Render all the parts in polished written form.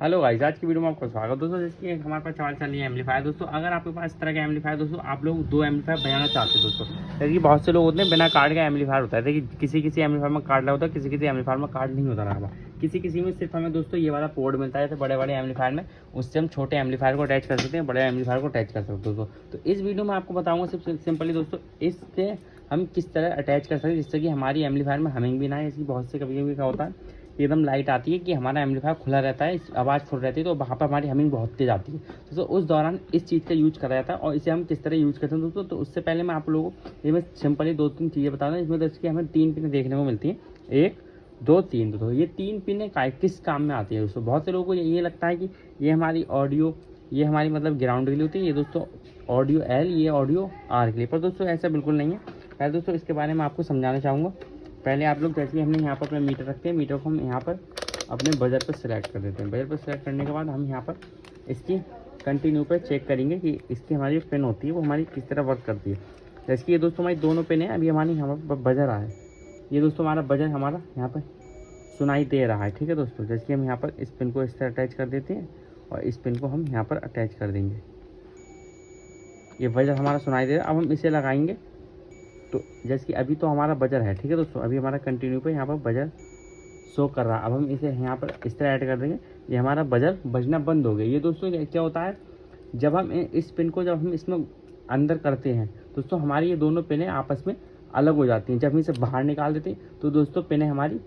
Hello guys, आज की video में आपका स्वागत दोस्तों। जैसे कि हमारे पास सवाल चल रही है एम्पलीफायर दोस्तों। अगर आपके पास इस तरह का एम्पलीफायर दोस्तों, आप लोग दो एम्पलीफायर बजाना चाहते हैं दोस्तों। जैसे कि बहुत से लोग होते हैं बिना कार्ड का एम्पलीफायर होता है। देखिए किसी किसी एम्पलीफायर में कार्ड लगा होता है, किसी किसी एम्पलीफायर में कार्ड नहीं होता रहा। किसी किसी में सिर्फ हमें दोस्तों ये वाला पोर्ट मिलता है बड़े बड़े एम्पलीफायर में, उससे हम छोटे एम्पलीफायर को अटैच कर सकते हैं, बड़े एम्पलीफायर को अटैच कर सकते हैं दोस्तों। तो इस वीडियो में आपको बताऊंगा सिर्फ सिंपली दोस्तों इससे हम किस तरह अटैच कर सकते हैं जिससे कि हमारी एम्पलीफायर में हमिंग भी ना है। इसकी बहुत से कभी कभी क्या होता है एकदम लाइट आती है कि हमारा एम्पलीफायर खुला रहता है, आवाज़ फुल रहती है, तो वहाँ पर हमारी हमिंग बहुत तेज़ आती है। तो उस दौरान इस चीज़ का यूज करा जाता है। और इसे हम किस तरह यूज करते हैं दोस्तों, तो उससे पहले मैं आप लोगों को ये मैं सिंपली दो तीन चीज़ें बता दूँ। इसमें तो इसकी हमें तीन पिनें देखने को मिलती हैं, एक दो तीन। तो ये तीन पिनें किस काम में आती है दोस्तों। बहुत से लोगों को ये लगता है कि ये हमारी ऑडियो, ये हमारी मतलब ग्राउंड के लिए होती है, ये दोस्तों ऑडियो एल, ये ऑडियो आर के लिए। पर दोस्तों ऐसा बिल्कुल नहीं है। पहले दोस्तों इसके बारे में आपको समझाना चाहूँगा। पहले आप लोग जैसे हमने यहाँ पर अपना मीटर रखते हैं, मीटर को हम यहाँ पर अपने बजर पर सिलेक्ट कर देते हैं। बजर पर सिलेक्ट करने के बाद हम यहाँ पर इसकी कंटिन्यू पर चेक करेंगे कि इसकी हमारी पिन होती है वो हमारी किस तरह वर्क करती है। जैसे कि ये दोस्तों हमारी दोनों पिन है, अभी हमारी यहाँ पर बजर आया है, ये दोस्तों हमारा बजर हमारा यहाँ पर सुनाई दे रहा है। ठीक है दोस्तों, जैसे कि हम यहाँ पर इस पिन को इस तरह अटैच कर देते हैं और इस पिन को हम यहाँ पर अटैच कर देंगे। ये बजर हमारा सुनाई दे रहा है। अब हम इसे लगाएंगे तो जैसे कि अभी तो हमारा बजर है, ठीक है दोस्तों, अभी हमारा कंटिन्यू पे यहाँ पर बजर शो कर रहा है। अब हम इसे यहाँ पर इस तरह ऐड कर देंगे, ये हमारा बजर बजना बंद हो गया। ये दोस्तों क्या होता है, जब हम इस पिन को जब हम इसमें अंदर करते हैं दोस्तों, हमारी ये दोनों पिनें आपस में अलग हो जाती हैं। जब हम इसे बाहर निकाल देते हैं तो दोस्तों पिनें हमारी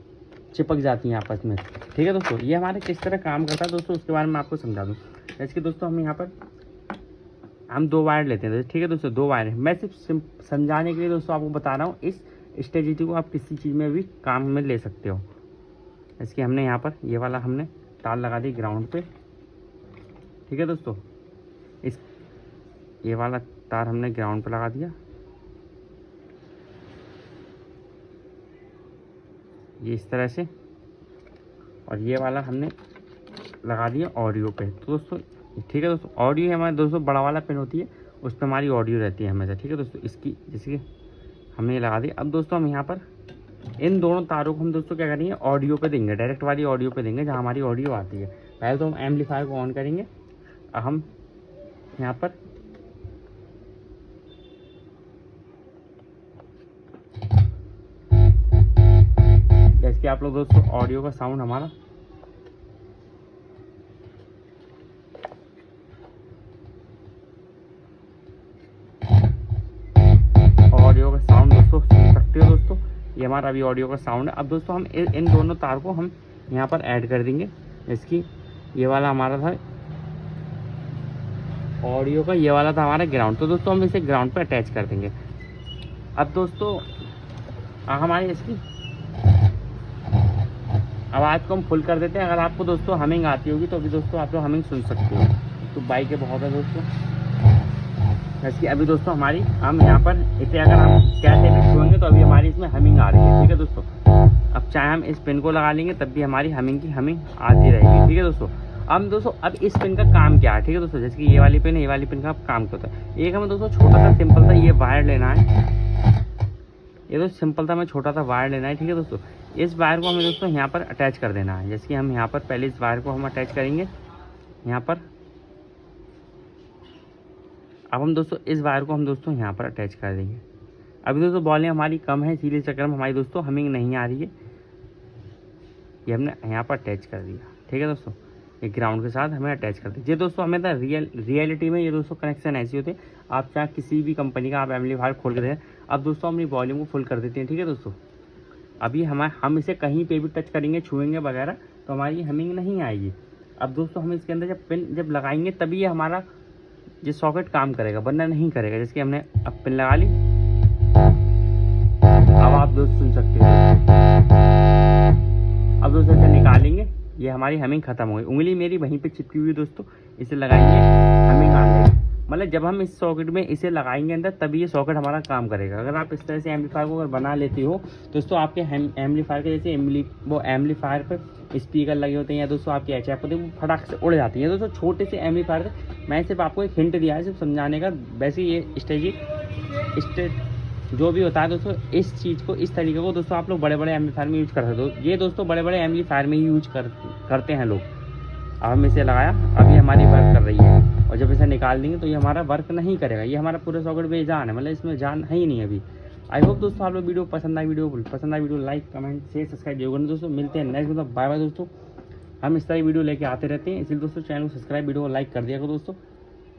चिपक जाती हैं आपस में। ठीक है दोस्तों, ये हमारे किस तरह काम करता है दोस्तों उसके बारे में आपको समझा दूँ। जैसे कि दोस्तों हम यहाँ पर हम दो वायर लेते हैं, ठीक है दोस्तों, दो वायर है। मैं सिर्फ समझाने के लिए दोस्तों आपको बता रहा हूँ। इस स्ट्रेटजी को आप किसी चीज़ में भी काम में ले सकते हो। इसके हमने यहाँ पर ये वाला हमने तार लगा दी ग्राउंड पे, ठीक है दोस्तों, इस ये वाला तार हमने ग्राउंड पे लगा दिया, ये इस तरह से, और ये वाला हमने लगा दिया ऑडियो पे। तो दोस्तों ठीक है दोस्तों, ऑडियो हमारे दोस्तों बड़ा वाला पिन होती है, उस पर हमारी ऑडियो रहती है हमेशा। ठीक है दोस्तों, इसकी जैसे कि हमने ये लगा दी। अब दोस्तों हम यहाँ पर इन दोनों तारों को हम दोस्तों क्या करेंगे, ऑडियो पे देंगे, डायरेक्ट वाली ऑडियो पे देंगे जहाँ हमारी ऑडियो आती है। पहले तो हम एम्पलीफायर को ऑन करेंगे। अब हम यहाँ पर जैसे कि आप लोग दोस्तों ऑडियो का साउंड हमारा ऑडियो का साउंड दोस्तों सुन सकते हो दोस्तों, ये हमारा अभी ऑडियो का साउंड है। अब दोस्तों हम इन दोनों तार को हम यहाँ पर ऐड कर देंगे। इसकी ये वाला हमारा था ऑडियो का, ये वाला था हमारा ग्राउंड। तो दोस्तों हम इसे ग्राउंड पर अटैच कर देंगे। अब दोस्तों हमारी इसकी आवाज़ को हम फुल कर देते हैं। अगर आपको दोस्तों हमिंग आती होगी तो अभी दोस्तों आप लोग हमिंग सुन सकते हो। तो बाइक के बहुत है दोस्तों, जैसे कि अभी दोस्तों हमारी हम यहाँ पर इसे अगर हम कैसे भी छुएंगे तो अभी हमारी इसमें हमिंग आ रही है। ठीक है दोस्तों, अब चाहे हम इस पिन को लगा लेंगे तब भी हमारी हमिंग आती रहेगी। ठीक है दोस्तों, अब इस पिन का काम क्या है। ठीक है दोस्तों, जैसे कि ये वाली पिन है, ये वाली पिन का काम क्या होता है। एक हमें दोस्तों छोटा सा सिंपल सा ये वायर लेना है, ये दोस्तों सिंपल सा हमें छोटा सा वायर लेना है। ठीक है दोस्तों, इस वायर को हमें दोस्तों यहाँ पर अटैच कर देना है। जैसे कि हम यहाँ पर पहले इस वायर को हम अटैच करेंगे यहाँ पर। अब हम दोस्तों इस वायर को हम दोस्तों यहाँ पर अटैच कर देंगे। अभी दोस्तों वॉल्यूम हमारी कम है, इसीलिए चक्कर में हमारी दोस्तों हमिंग नहीं आ रही है। ये हमने यहाँ पर अटैच कर दिया। ठीक है दोस्तों, ये ग्राउंड के साथ हमें अटैच कर दीजिए। दोस्तों हमें तो रियलिटी में ये दोस्तों कनेक्शन ऐसी होते हैं, आप चाहे किसी भी कंपनी का आप एम्पलीफायर खोल के दें। अब दोस्तों हम वॉल्यूम को फुल कर देते हैं। ठीक है दोस्तों, अभी हम इसे कहीं पे भी टच करेंगे, छुएंगे वगैरह तो हमारी हमिंग नहीं आएगी। अब दोस्तों हम इसके अंदर जब पिन जब लगाएंगे तभी ये हमारा ये सॉकेट काम करेगा, वरना नहीं करेगा। जैसे कि हमने अब पिन लगा ली, अब आप दोस्त सुन सकते हो। अब दोस्तों इसे निकालेंगे, ये हमारी हमिंग खत्म हो गई। उंगली मेरी वहीं पे चिपकी हुई दोस्तों, इसे लगाएंगे हमिंग आ जाएगी। मतलब जब हम इस सॉकेट में इसे लगाएंगे अंदर तभी ये सॉकेट हमारा काम करेगा। अगर आप इस तरह से एम्पलीफायर को अगर बना लेते हो दोस्तों, आपके एम्पलीफायर के जैसे वो एम्पलीफायर पर स्पीकर लगे होते हैं या दोस्तों आपकी एचएफ होती है, वो फटाक से उड़ जाती है दोस्तों। छोटे से एम्पलीफायर मैं सिर्फ आपको एक हिंट दिया है सिर्फ समझाने का। वैसे ये स्टेज जो भी होता है दोस्तों, इस चीज़ को इस तरीके को दोस्तों आप लोग बड़े बड़े एम्पलीफायर में यूज कर सकते हो। ये दोस्तों बड़े बड़े एम्पलीफायर में ही यूज करते हैं लोग। अब हम इसे लगाया, अभी हमारी वर्क कर रही है, और जब इसे निकाल देंगे तो ये हमारा वर्क नहीं करेगा, ये हमारा पूरा सॉकेट बेजान है, मतलब इसमें जान है ही नहीं अभी। आई होप दोस्तों आप लोग वीडियो पसंद आई, video like comment share subscribe जरूर करना दोस्तों। मिलते हैं नेक्स्ट, मतलब बाय बाय दोस्तों। हम इस तरह की वीडियो लेके आते रहते हैं, इसलिए दोस्तों चैनल को सब्सक्राइब, वीडियो को लाइक कर दिया करो दोस्तों।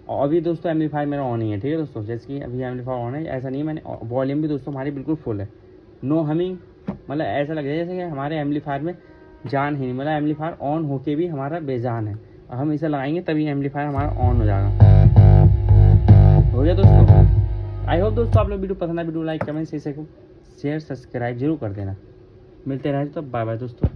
और अभी दोस्तों एम्पलीफायर मेरा ऑन ही है, ठीक है दोस्तों, जैसे कि अभी एम्पलीफायर ऑन है, ऐसा नहीं है, मैंने वॉल्यूम भी दोस्तों हमारी बिल्कुल फुल है, नो हमिंग, मतलब ऐसा लग रहा है जैसे कि हमारे एम्पलीफायर में जान ही नहीं, मतलब एम्पलीफायर ऑन होके भी हमारा बेजान है। और हम इसे लगाएंगे तभी एम्पलीफायर हमारा ऑन हो जाएगा। हो गया दोस्तों। आई होप दोस्तों आप लोग वीडियो पसंद है, video like comment share subscribe जरूर कर देना। मिलते रहे तो बाय बाय दोस्तों।